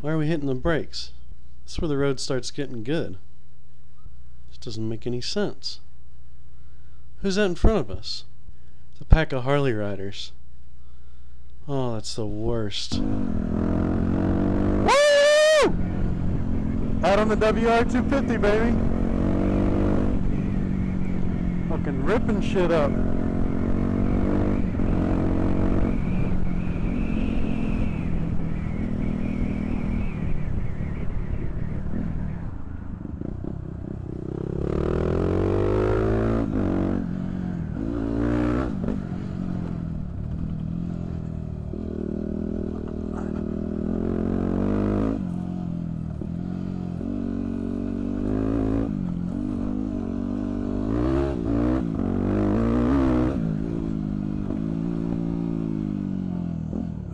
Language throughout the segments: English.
Why are we hitting the brakes? That's where the road starts getting good. This doesn't make any sense. Who's that in front of us? It's a pack of Harley riders. Oh, that's the worst. Woo! Out on the WR250, baby. Fucking ripping shit up.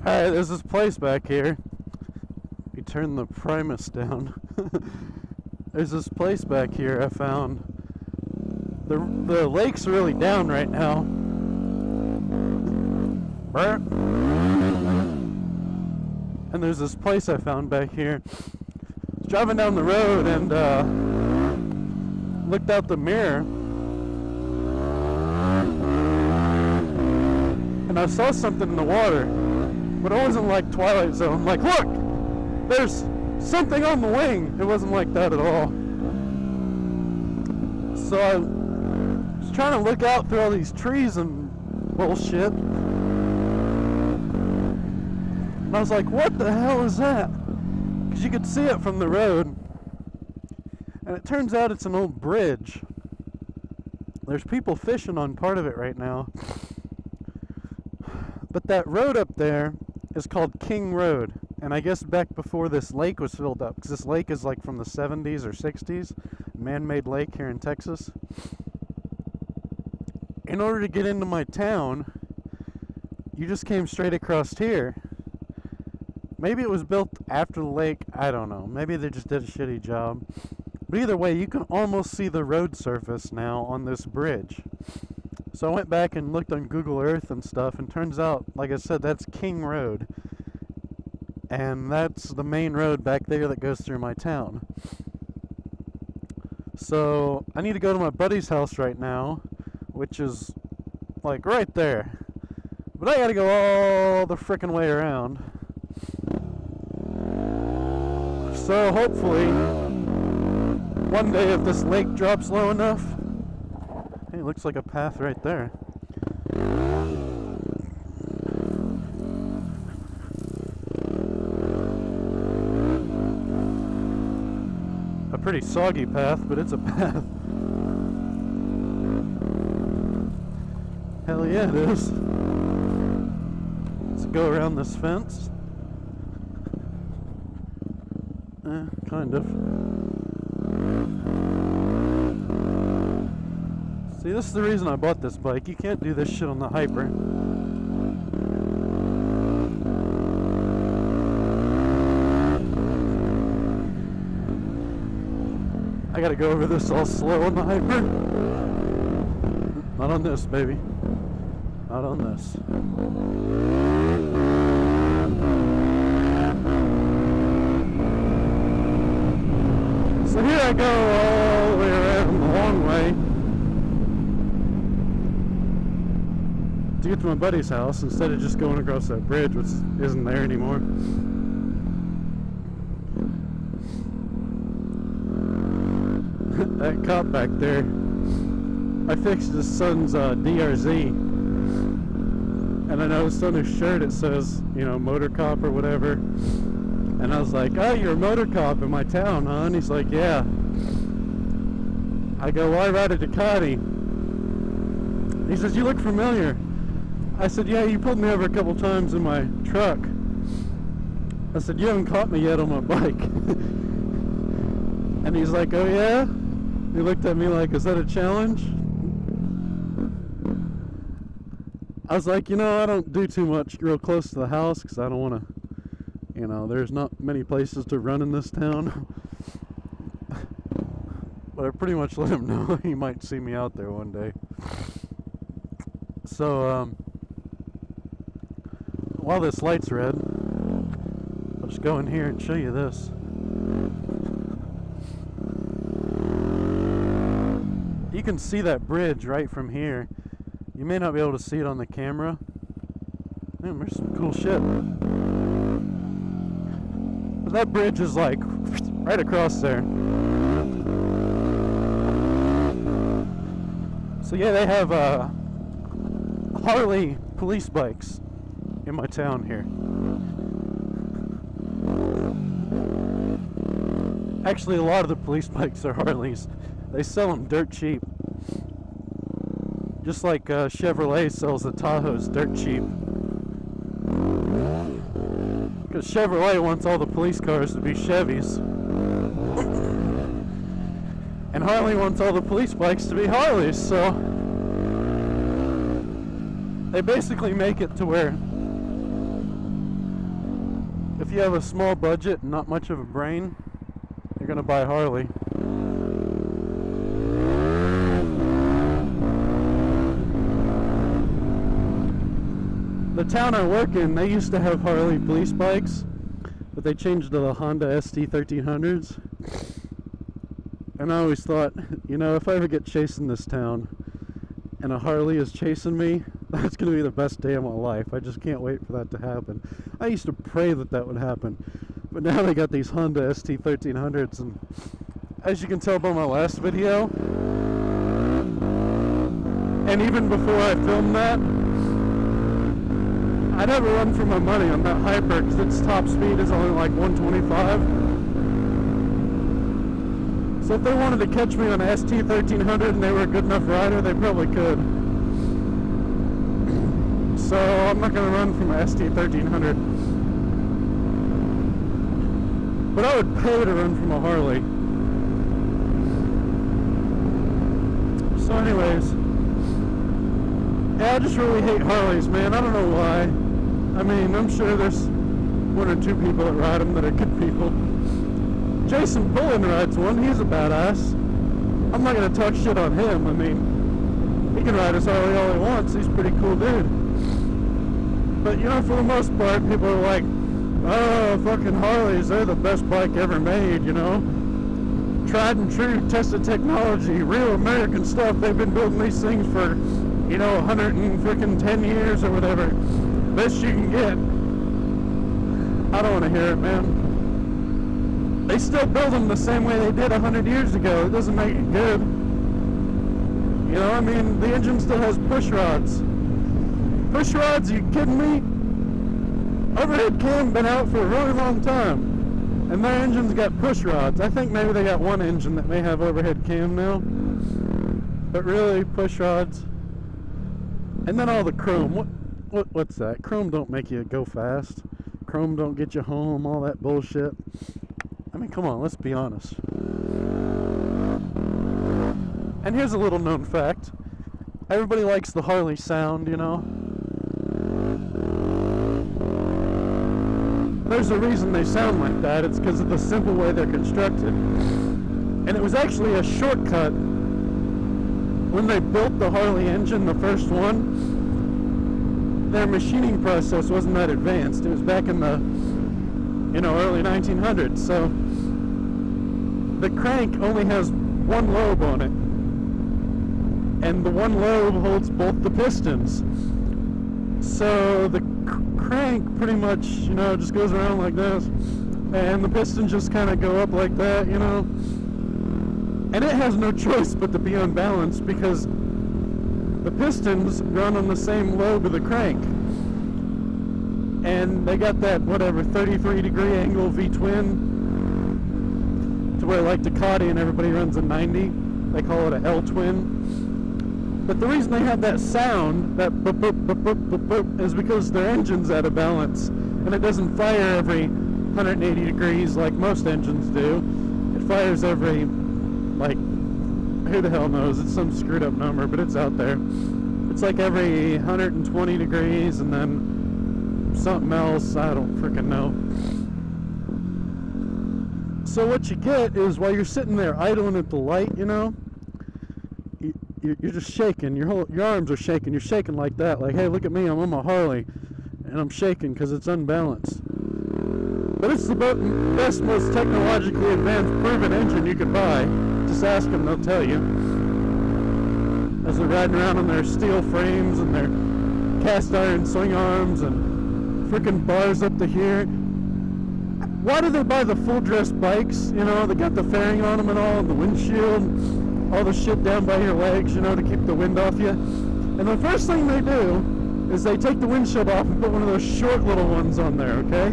Alright, there's this place back here. We turn the Primus down. There's this place back here I found. The lake's really down right now. And there's this place I found back here. I was driving down the road and looked out the mirror. And I saw something in the water. But it wasn't like Twilight Zone. Like, look! There's something on the wing! It wasn't like that at all. So I was trying to look out through all these trees and bullshit. And I was like, what the hell is that? Because you could see it from the road. And it turns out it's an old bridge. There's people fishing on part of it right now. But that road up there is called King Road, and I guess back before this lake was filled up, because this lake is like from the 70s or 60s, man-made lake here in Texas. In order to get into my town, you just came straight across here. Maybe it was built after the lake, I don't know. Maybe they just did a shitty job. But either way, you can almost see the road surface now on this bridge. So I went back and looked on Google Earth and stuff, and turns out, like I said, that's King Road. And that's the main road back there that goes through my town. So I need to go to my buddy's house right now, which is like right there. But I gotta go all the frickin' way around. So hopefully, one day if this lake drops low enough, hey, looks like a path right there. A pretty soggy path, but it's a path. Hell yeah, it is. Let's go around this fence. Kind of. See, this is the reason I bought this bike. You can't do this shit on the Hyper. I gotta go over this all slow on the Hyper. Not on this, baby. Not on this. So here I go all the way around the long way to get to my buddy's house instead of just going across that bridge, which isn't there anymore. That cop back there, I fixed his son's DRZ, and I noticed on his shirt it says, you know, motor cop or whatever. And I was like, oh, you're a motor cop in my town, huh? And he's like, yeah. I go, well, I ride a Ducati. He says, you look familiar. I said, yeah, you pulled me over a couple times in my truck. I said, you haven't caught me yet on my bike. And he's like, oh yeah? He looked at me like, is that a challenge? I was like, you know, I don't do too much real close to the house because I don't want to, you know, there's not many places to run in this town. But I pretty much let him know he might see me out there one day. So, while this light's red, I'll just go in here and show you this. You can see that bridge right from here. You may not be able to see it on the camera. Man, there's some cool shit. But that bridge is like right across there. So yeah, they have Harley police bikes in my town here. Actually, a lot of the police bikes are Harleys. They sell them dirt cheap. Just like Chevrolet sells the Tahoes dirt cheap. Because Chevrolet wants all the police cars to be Chevys. And Harley wants all the police bikes to be Harleys, so they basically make it to where if you have a small budget and not much of a brain, you're gonna buy Harley. The town I work in, they used to have Harley police bikes, but they changed to the Honda ST 1300s. And I always thought, you know, if I ever get chased in this town and a Harley is chasing me, that's going to be the best day of my life. I just can't wait for that to happen. I used to pray that that would happen. But now they got these Honda ST 1300s, and as you can tell by my last video, and even before I filmed that, I never run for my money on that Hyper because its top speed is only like 125. So if they wanted to catch me on a ST 1300 and they were a good enough rider, they probably could. So I'm not going to run from a ST 1300. But I would pay to run from a Harley. So anyways, yeah, I just really hate Harleys, man. I don't know why. I mean, I'm sure there's one or two people that ride them that are good people. Jason Bullen rides one. He's a badass. I'm not going to talk shit on him. I mean, he can ride his Harley all he wants. He's a pretty cool dude. But, you know, for the most part, people are like, oh, fucking Harleys, they're the best bike ever made, you know? Tried and true, tested technology, real American stuff. They've been building these things for, you know, 110 years or whatever. Best you can get. I don't want to hear it, man. They still build them the same way they did 100 years ago. It doesn't make it good. You know, I mean, the engine still has push rods. Push rods? Are you kidding me? Overhead cam been out for a really long time, and their engine's got push rods. I think maybe they got one engine that may have overhead cam now, but really push rods. And then all the chrome. What's that? Chrome don't make you go fast. Chrome don't get you home. All that bullshit. I mean, come on, let's be honest. And here's a little known fact. Everybody likes the Harley sound, you know. There's a reason they sound like that. It's because of the simple way they're constructed. And it was actually a shortcut. When they built the Harley engine, the first one, their machining process wasn't that advanced. It was back in the, you know, early 1900s. So the crank only has one lobe on it. And the one lobe holds both the pistons. So the crank pretty much, you know, just goes around like this, and the pistons just kind of go up like that, you know. And it has no choice but to be unbalanced because the pistons run on the same lobe of the crank. And they got that, whatever, 33-degree angle V-twin to where, like, Ducati and everybody runs a 90. They call it a L-twin. But the reason they have that sound, that boop, boop, boop, boop, boop, boop, is because their engine's out of balance. And it doesn't fire every 180 degrees like most engines do. It fires every, like, who the hell knows? It's some screwed up number, but it's out there. It's like every 120 degrees and then something else, I don't freaking know. So what you get is while you're sitting there idling at the light, you know, you're just shaking. Your arms are shaking. You're shaking like that. Like, hey, look at me. I'm on my Harley. And I'm shaking because it's unbalanced. But it's the best, most technologically advanced, proven engine you could buy. Just ask them, they'll tell you. As they're riding around on their steel frames and their cast iron swing arms and freaking bars up to here. Why do they buy the full dress bikes? You know, they got the fairing on them and all, and the windshield, all the shit down by your legs, you know, to keep the wind off you. And the first thing they do is they take the windshield off and put one of those short little ones on there, okay?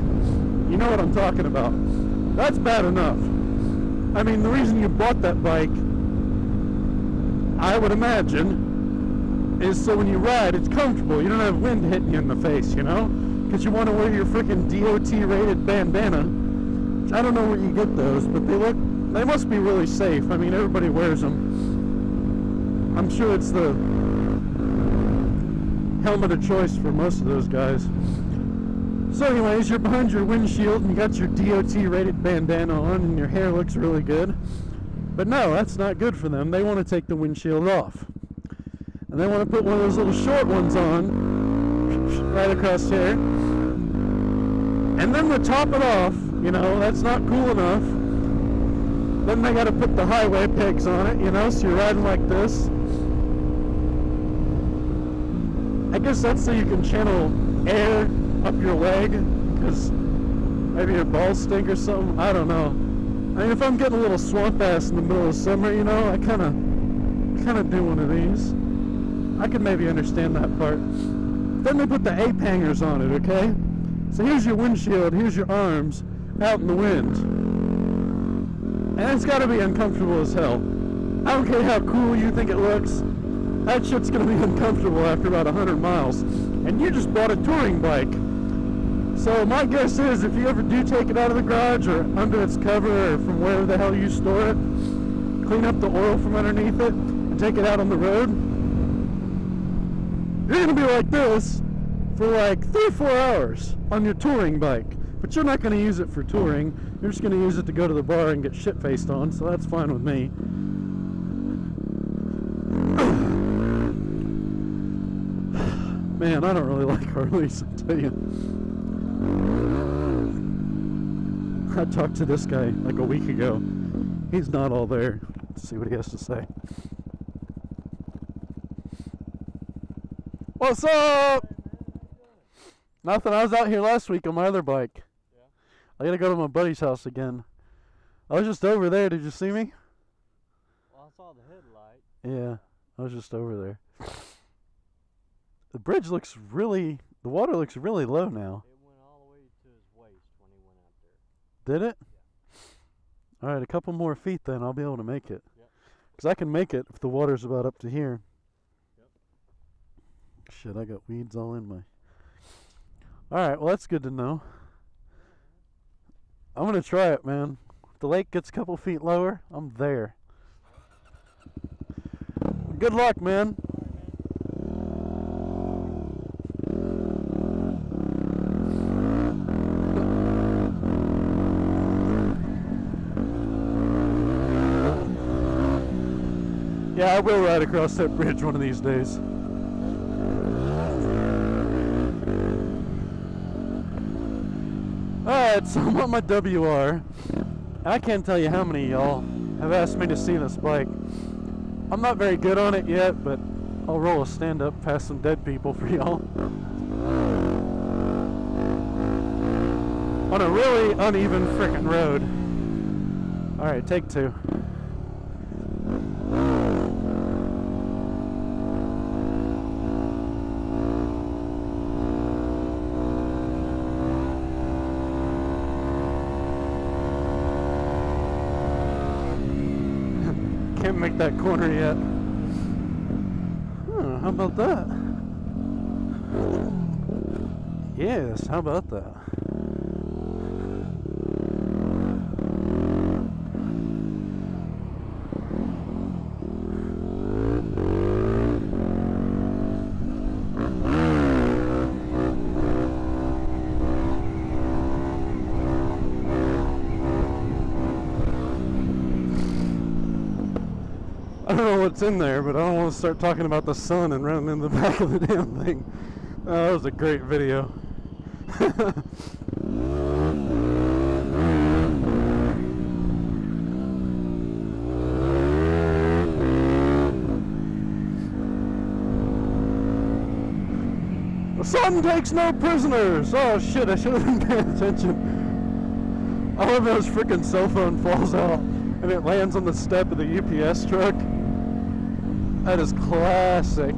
You know what I'm talking about. That's bad enough. I mean, the reason you bought that bike, I would imagine, is so when you ride, it's comfortable. You don't have wind hitting you in the face, you know? Because you want to wear your freaking DOT-rated bandana. Which I don't know where you get those, but they must be really safe. I mean, everybody wears them. I'm sure it's the helmet of choice for most of those guys. So anyways, you're behind your windshield and you got your DOT-rated bandana on and your hair looks really good. But no, that's not good for them. They want to take the windshield off. And they want to put one of those little short ones on, right across here. And then to top it off, you know, that's not cool enough. Then they got to put the highway pegs on it, you know, so you're riding like this. I guess that's so you can channel air up your leg, because maybe your balls stink or something. I don't know. I mean, if I'm getting a little swamp ass in the middle of summer, you know, I kind of do one of these. I could maybe understand that part. Then they put the ape hangers on it, okay? So here's your windshield, here's your arms out in the wind. And it's got to be uncomfortable as hell. I don't care how cool you think it looks. That shit's going to be uncomfortable after about 100 miles. And you just bought a touring bike. So my guess is if you ever do take it out of the garage or under its cover or from wherever the hell you store it, clean up the oil from underneath it and take it out on the road, you're going to be like this for like 3 or 4 hours on your touring bike. But you're not going to use it for touring. You're just going to use it to go to the bar and get shit-faced on, so that's fine with me. Man, I don't really like Harleys, I tell you. I talked to this guy like a week ago. He's not all there. Let's see what he has to say. What's up? Nothing. I was out here last week on my other bike. Yeah. I gotta go to my buddy's house again. I was just over there. Did you see me? Well, I saw the headlight. Yeah, I was just over there. The bridge looks really, the water looks really low now. It went all the way to his waist when he went out there. Did it? Yeah. Alright, a couple more feet then I'll be able to make it. Yep. Because I can make it if the water's about up to here. Yep. Shit, I got weeds all in my... Alright, well that's good to know. I'm going to try it, man. If the lake gets a couple feet lower, I'm there. Good luck, man. Yeah, I will ride across that bridge one of these days. Alright, so I'm on my WR. I can't tell you how many of y'all have asked me to see this bike. I'm not very good on it yet, but I'll roll a stand-up past some dead people for y'all. On a really uneven frickin' road. Alright, take 2. Can't make that corner yet. Huh, how about that? Yes, how about that? I don't know what's in there, but I don't want to start talking about the sun and running in the back of the damn thing. Oh, that was a great video. Sun takes no prisoners! Oh shit, I should have been paying attention. I love how his freaking cell phone falls out and it lands on the step of the UPS truck. That is classic.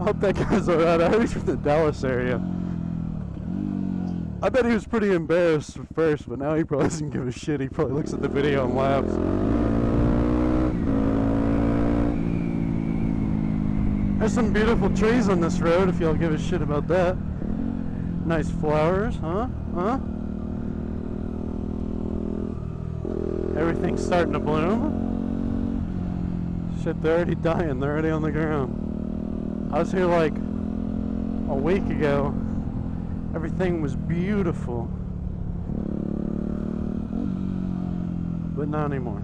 I hope that guy's alright. I heard he's from the Dallas area. I bet he was pretty embarrassed at first, but now he probably doesn't give a shit. He probably looks at the video and laughs. There's some beautiful trees on this road, if y'all give a shit about that. Nice flowers, huh? Huh? Everything's starting to bloom. Shit, they're already dying. They're already on the ground. I was here like a week ago. Everything was beautiful. But not anymore.